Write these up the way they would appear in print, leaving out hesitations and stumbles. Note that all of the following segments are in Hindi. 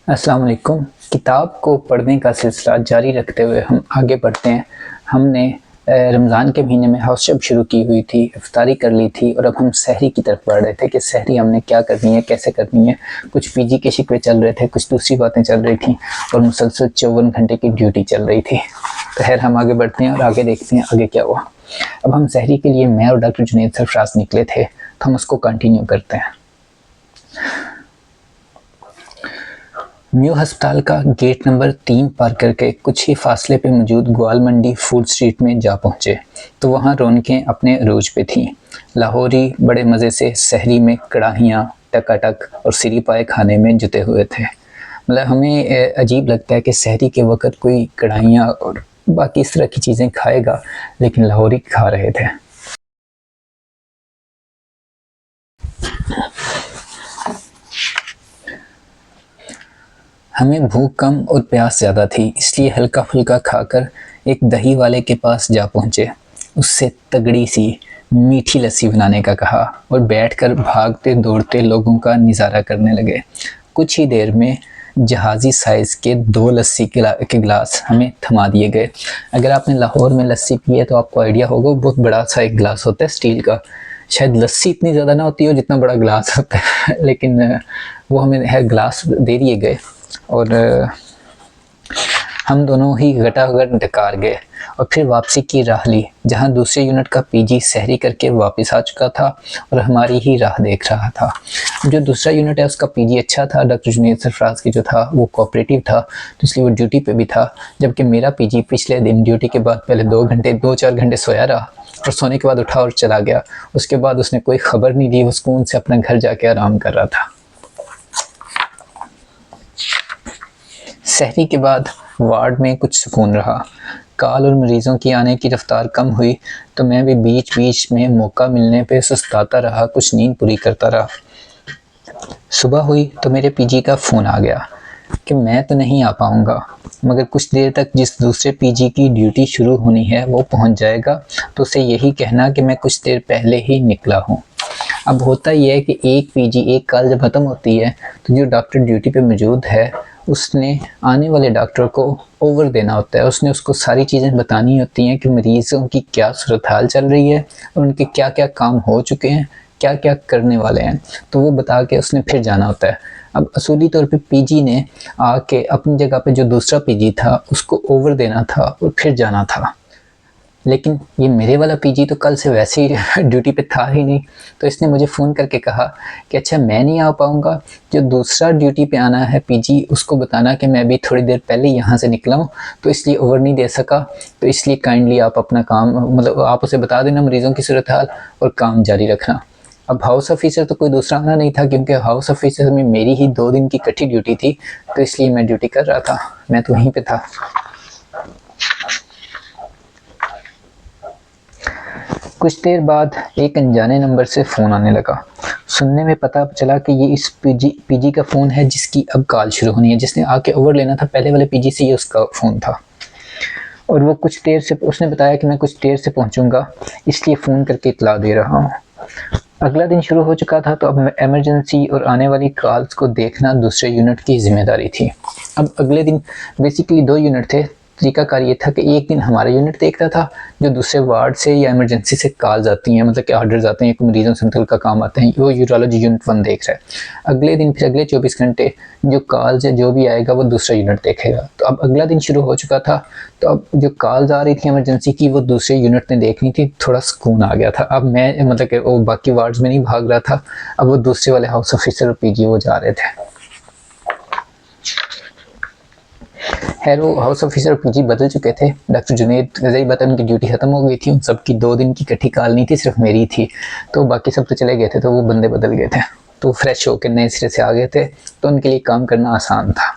अस्सलाम वालेकुम। किताब को पढ़ने का सिलसिला जारी रखते हुए हम आगे बढ़ते हैं। हमने रमज़ान के महीने में हाउस जब शुरू की हुई थी, इफ्तारी कर ली थी और अब हम सहरी की तरफ बढ़ रहे थे कि सहरी हमने क्या करनी है, कैसे करनी है। कुछ पीजी के शिकवे चल रहे थे, कुछ दूसरी बातें चल रही थी और मुसलसल 54 घंटे की ड्यूटी चल रही थी। तो खैर हम आगे बढ़ते हैं और आगे देखते हैं आगे क्या हुआ। अब हम सहरी के लिए मैं और डॉक्टर जुनैद सरफराज निकले थे, तो हम उसको कंटिन्यू करते हैं। न्यू अस्पताल का गेट नंबर 3 पार करके कुछ ही फासले पे मौजूद ग्वाल मंडी फूड स्ट्रीट में जा पहुँचे तो वहाँ रौनकें अपने अरूज पे थीं। लाहौरी बड़े मज़े से सहरी में कढ़ाइयाँ टकाटक और सिरी पाए खाने में जुटे हुए थे। मतलब हमें अजीब लगता है कि सहरी के वक़्त कोई कढ़ाइयाँ और बाकी इस तरह की चीज़ें खाएगा, लेकिन लाहौरी खा रहे थे। हमें भूख कम और प्यास ज़्यादा थी, इसलिए हल्का फुल्का खाकर एक दही वाले के पास जा पहुँचे। उससे तगड़ी सी मीठी लस्सी बनाने का कहा और बैठकर भागते दौड़ते लोगों का नज़ारा करने लगे। कुछ ही देर में जहाज़ी साइज़ के 2 लस्सी के गिलास हमें थमा दिए गए। अगर आपने लाहौर में लस्सी पी है तो आपको आइडिया होगा, बहुत बड़ा सा एक गिलास होता है स्टील का। शायद लस्सी इतनी ज़्यादा ना होती हो जितना बड़ा गिलास होता है लेकिन वो हमें है गिलास दे दिए गए और हम दोनों ही गटागट डकार गए और फिर वापसी की राह ली, जहां दूसरे यूनिट का पीजी सहरी करके वापस आ चुका था और हमारी ही राह देख रहा था। जो दूसरा यूनिट है उसका पीजी अच्छा था, डॉक्टर जुनैद सरफराज की जो था वो कोऑपरेटिव था, तो इसलिए वो ड्यूटी पे भी था। जबकि मेरा पीजी पिछले दिन ड्यूटी के बाद पहले 2-4 घंटे सोया रहा और सोने के बाद उठा और चला गया। उसके बाद उसने कोई खबर नहीं दी, वो सुकून से अपना घर जाके आराम कर रहा था। सहरी के बाद वार्ड में कुछ सुकून रहा। कॉल और मरीज़ों की आने की रफ्तार कम हुई तो मैं भी बीच बीच में मौका मिलने पे सुस्ताता रहा, कुछ नींद पूरी करता रहा। सुबह हुई तो मेरे पीजी का फ़ोन आ गया कि मैं तो नहीं आ पाऊँगा, मगर कुछ देर तक जिस दूसरे पीजी की ड्यूटी शुरू होनी है वो पहुँच जाएगा, तो उसे यही कहना कि मैं कुछ देर पहले ही निकला हूँ। अब होता ही है कि एक पीजी एक कॉल जब ख़त्म होती है तो जो डॉक्टर ड्यूटी पे मौजूद है उसने आने वाले डॉक्टर को ओवर देना होता है। उसने उसको सारी चीज़ें बतानी होती हैं कि मरीज़ों की क्या सूरत हाल चल रही है और उनके क्या क्या काम हो चुके हैं, क्या क्या करने वाले हैं, तो वो बता के उसने फिर जाना होता है। अब असूली तौर पे पीजी ने आके अपनी जगह पे जो दूसरा पीजी था उसको ओवर देना था और फिर जाना था, लेकिन ये मेरे वाला पीजी तो कल से वैसे ही ड्यूटी पे था ही नहीं। तो इसने मुझे फ़ोन करके कहा कि अच्छा मैं नहीं आ पाऊँगा, जो दूसरा ड्यूटी पे आना है पीजी उसको बताना कि मैं भी थोड़ी देर पहले यहाँ से निकला हूँ, तो इसलिए ओवर नहीं दे सका, तो इसलिए काइंडली आप अपना काम मतलब आप उसे बता देना मरीज़ों की सूरत हाल और काम जारी रखना। अब हाउस ऑफिसर तो कोई दूसरा आना नहीं था, क्योंकि हाउस ऑफिसर में मेरी ही 2 दिन की इकट्ठी ड्यूटी थी, तो इसलिए मैं ड्यूटी कर रहा था, मैं तो वहीं पे था। कुछ देर बाद एक अनजाने नंबर से फ़ोन आने लगा। सुनने में पता चला कि ये इस पीजी का फ़ोन है जिसकी अब कॉल शुरू होनी है। जिसने आके ओवर लेना था पहले वाले पीजी से, ये उसका फ़ोन था और वो कुछ देर से उसने बताया कि मैं कुछ देर से पहुंचूंगा, इसलिए फ़ोन करके इत्तला दे रहा हूँ। अगला दिन शुरू हो चुका था, तो अब इमरजेंसी और आने वाली कॉल्स को देखना दूसरे यूनिट की जिम्मेदारी थी। अब अगले दिन बेसिकली 2 यूनिट थे। तरीकाकार ये था कि एक दिन हमारा यूनिट देखता था जो दूसरे वार्ड से या इमरजेंसी से कॉल्स आती हैं, मतलब कि ऑर्डर्स आते हैं, मरीजों से मुतल्लिक़ काम आते हैं, वो यूरोलॉजी यूनिट 1 देख रहा है। अगले दिन फिर अगले 24 घंटे जो कॉल्स है जो भी आएगा वो दूसरा यूनिट देखेगा। तो अब अगला दिन शुरू हो चुका था, तो अब जो कॉल्स आ रही थी इमरजेंसी की वो दूसरे यूनिट ने देखनी थी। थोड़ा सुकून आ गया था। अब मैं मतलब कि वो बाकी वार्ड्स में नहीं भाग रहा था, अब वो दूसरे वाले हाउस ऑफिसर और पीजी वो जा रहे थे। खैर वो हाउस ऑफिसर पीजी बदल चुके थे। डॉक्टर जुनैद वज़ी बात उनकी ड्यूटी ख़त्म हो गई थी, उन सबकी 2 दिन की इकट्ठी कॉल नहीं थी, सिर्फ मेरी थी, तो बाकी सब तो चले गए थे, तो वो बंदे बदल गए थे, तो फ्रेश होकर नए सिरे से आ गए थे, तो उनके लिए काम करना आसान था।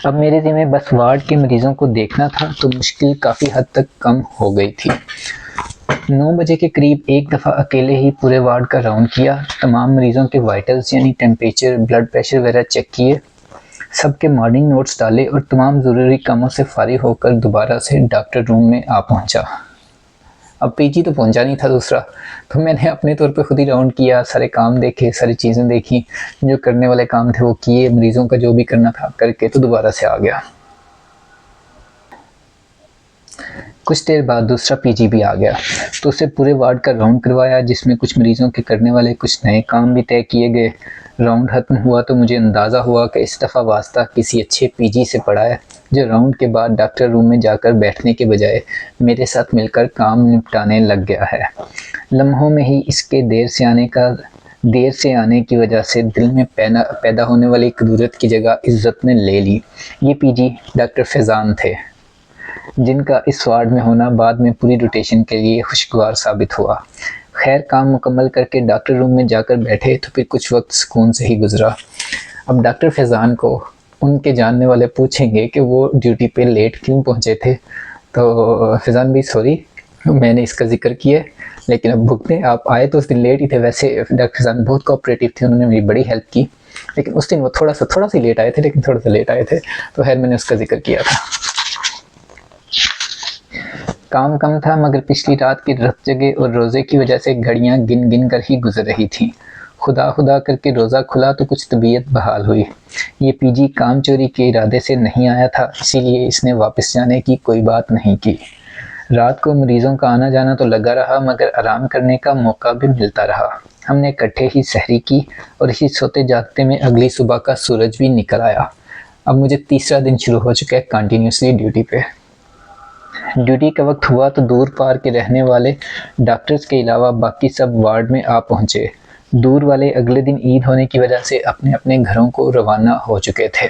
अब मेरे ज़िम्मे बस वार्ड के मरीज़ों को देखना था, तो मुश्किल काफ़ी हद तक कम हो गई थी। 9 बजे के करीब एक दफ़ा अकेले ही पूरे वार्ड का राउंड किया, तमाम मरीज़ों के वाइटल्स यानी टेम्परेचर, ब्लड प्रेशर वगैरह चेक किए, सबके मॉर्निंग नोट्स डाले और तमाम ज़रूरी कामों से फारिग होकर दोबारा से डॉक्टर रूम में आ पहुंचा। अब पीजी तो पहुंचा नहीं था दूसरा, तो मैंने अपने तौर पे खुद ही राउंड किया, सारे काम देखे, सारी चीज़ें देखी, जो करने वाले काम थे वो किए, मरीज़ों का जो भी करना था करके तो दोबारा से आ गया। कुछ देर बाद दूसरा पीजी भी आ गया, तो उसे पूरे वार्ड का राउंड करवाया, जिसमें कुछ मरीज़ों के करने वाले कुछ नए काम भी तय किए गए। राउंड खत्म हुआ तो मुझे अंदाज़ा हुआ कि इस दफ़ा वास्ता किसी अच्छे पीजी से पड़ा है, जो राउंड के बाद डॉक्टर रूम में जाकर बैठने के बजाय मेरे साथ मिलकर काम निपटाने लग गया है। लम्हों में ही इसके देर से आने की वजह से दिल में पैदा होने वाली कदूरत की जगह इज़्ज़त ने ले ली। ये पीजी डॉक्टर फैज़ान थे, जिनका इस वार्ड में होना बाद में पूरी रोटेशन के लिए खुशगवार साबित हुआ। खैर, काम मुकम्मल करके डॉक्टर रूम में जाकर बैठे तो फिर कुछ वक्त सुकून से ही गुजरा। अब डॉक्टर फैज़ान को उनके जानने वाले पूछेंगे कि वो ड्यूटी पे लेट क्यों पहुंचे थे, तो फैज़ान भाई सॉरी, मैंने इसका जिक्र किया, लेकिन अब भुगतें, आप आए तो उस दिन लेट ही थे। वैसे डॉक्टर फैज़ान बहुत कोऑपरेटिव थे, उन्होंने मेरी बड़ी हेल्प की, लेकिन उस दिन वो थोड़ा सा लेट आए थे, लेकिन थोड़ा सा लेट आए थे, तो खैर मैंने उसका जिक्र किया था। काम कम था, मगर पिछली रात की रत जगह और रोज़े की वजह से घड़ियां गिन गिन कर ही गुजर रही थीं। खुदा खुदा करके रोज़ा खुला तो कुछ तबीयत बहाल हुई। ये पीजी काम चोरी के इरादे से नहीं आया था, इसीलिए इसने वापस जाने की कोई बात नहीं की। रात को मरीज़ों का आना जाना तो लगा रहा, मगर आराम करने का मौका भी मिलता रहा। हमने इकट्ठे ही सहरी की और इसी सोते जागते में अगली सुबह का सूरज भी निकल आया। अब मुझे तीसरा दिन शुरू हो चुका है कंटिन्यूसली ड्यूटी पे। ड्यूटी का वक्त हुआ तो दूर पार के रहने वाले डॉक्टर्स के अलावा बाकी सब वार्ड में आ पहुंचे। दूर वाले अगले दिन ईद होने की वजह से अपने अपने घरों को रवाना हो चुके थे।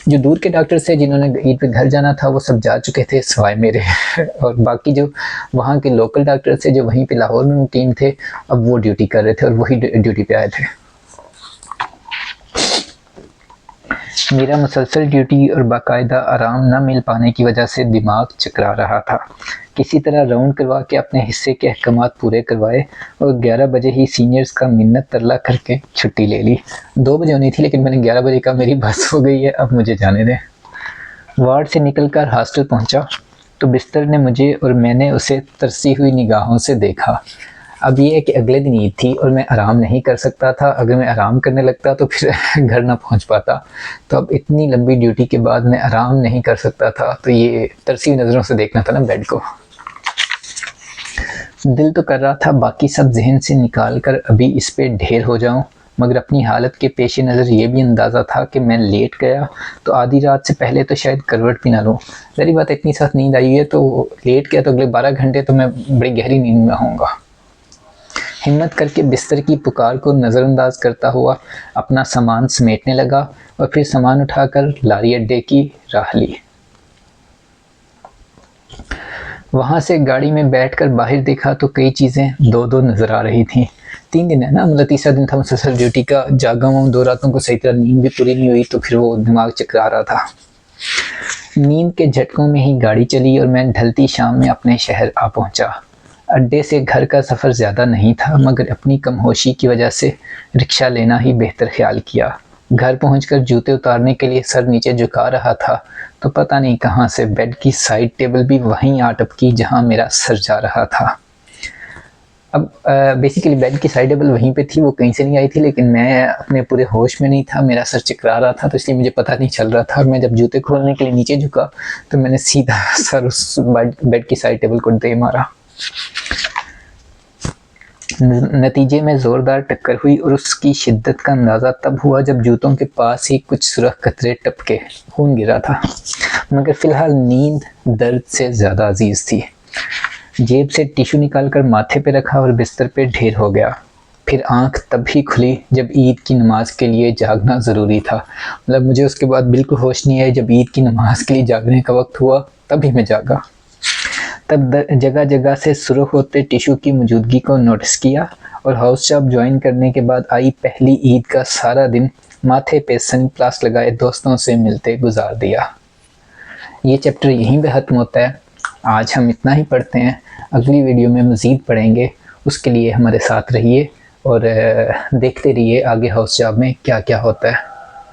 जो दूर के डॉक्टर्स थे जिन्होंने ईद पे घर जाना था वो सब जा चुके थे सिवाय मेरे और बाकी जो वहाँ के लोकल डॉक्टर्स थे जो वहीं पे लाहौर में मुकीम थे, अब वो ड्यूटी कर रहे थे और वही ड्यूटी पे आए थे। मेरा मुसलसल ड्यूटी और बाकायदा आराम न मिल पाने की वजह से दिमाग चकरा रहा था। किसी तरह राउंड करवा के अपने हिस्से के अहकामात पूरे करवाए और 11 बजे ही सीनियर्स का मिन्नत तरला करके छुट्टी ले ली। 2 बजे होनी थी, लेकिन मैंने 11 बजे कहा मेरी बस हो गई है, अब मुझे जाने दें। वार्ड से निकलकर हॉस्टल पहुंचा तो बिस्तर ने मुझे और मैंने उसे तरसी हुई निगाहों से देखा। अब ये है कि अगले दिन ईद थी और मैं आराम नहीं कर सकता था। अगर मैं आराम करने लगता तो फिर घर ना पहुंच पाता, तो अब इतनी लंबी ड्यूटी के बाद मैं आराम नहीं कर सकता था, तो ये तरसी नज़रों से देखना था ना बेड को। दिल तो कर रहा था बाकी सब जहन से निकाल कर अभी इस पे ढेर हो जाऊं, मगर अपनी हालत के पेश नज़र ये भी अंदाज़ा था कि मैं लेट गया तो आधी रात से पहले तो शायद करवट भी ना लूँ। मेरी बात, इतनी साथ नींद आई है तो लेट गया तो अगले 12 घंटे तो मैं बड़ी गहरी नींद में होऊंगा। हिम्मत करके बिस्तर की पुकार को नज़रअंदाज करता हुआ अपना सामान समेटने लगा और फिर सामान उठाकर लारी अड्डे की राह ली। वहाँ से गाड़ी में बैठकर बाहर देखा तो कई चीज़ें दो दो नज़र आ रही थीं। 3 दिन है ना, मतलब तीसरा दिन था मुसलसल ड्यूटी का। जागा हुआ 2 रातों को सही तरह नींद भी पूरी नहीं हुई, तो फिर वो दिमाग चकरा रहा था। नींद के झटकों में ही गाड़ी चली और मैं ढलती शाम में अपने शहर आ पहुँचा। अड्डे से घर का सफ़र ज़्यादा नहीं था, मगर अपनी कमहोशी की वजह से रिक्शा लेना ही बेहतर ख्याल किया। घर पहुंचकर जूते उतारने के लिए सर नीचे झुका रहा था तो पता नहीं कहां से बेड की साइड टेबल भी वहीं आ टपकी जहां मेरा सर जा रहा था। अब बेसिकली बेड की साइड टेबल वहीं पे थी, वो कहीं से नहीं आई थी, लेकिन मैं अपने पूरे होश में नहीं था, मेरा सर चकरा रहा था, तो इसलिए मुझे पता नहीं चल रहा था। और मैं जब जूते खोलने के लिए नीचे झुका तो मैंने सीधा सर उस बेड की साइड टेबल को दे मारा। नतीजे में ज़ोरदार टक्कर हुई और उसकी शिद्दत का अंदाज़ा तब हुआ जब जूतों के पास ही कुछ सुरख कतरे टपके, खून गिरा था। मगर फ़िलहाल नींद दर्द से ज़्यादा अजीज़ थी। जेब से टिश्यू निकालकर माथे पे रखा और बिस्तर पे ढेर हो गया। फिर आंख तब ही खुली जब ईद की नमाज के लिए जागना ज़रूरी था। मतलब मुझे उसके बाद बिल्कुल होश नहीं आई। जब ईद की नमाज के लिए जागने का वक्त हुआ तभी मैं जागा। तब जगह जगह से सुर्ख होते टिश्यू की मौजूदगी को नोटिस किया और हाउस जॉब ज्वाइन करने के बाद आई पहली ईद का सारा दिन माथे पे सनग्लास लगाए दोस्तों से मिलते गुजार दिया। ये चैप्टर यहीं पे ख़त्म होता है। आज हम इतना ही पढ़ते हैं, अगली वीडियो में मज़ीद पढ़ेंगे। उसके लिए हमारे साथ रहिए और देखते रहिए आगे हाउस जॉब में क्या क्या होता है।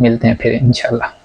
मिलते हैं फिर इंशाल्लाह।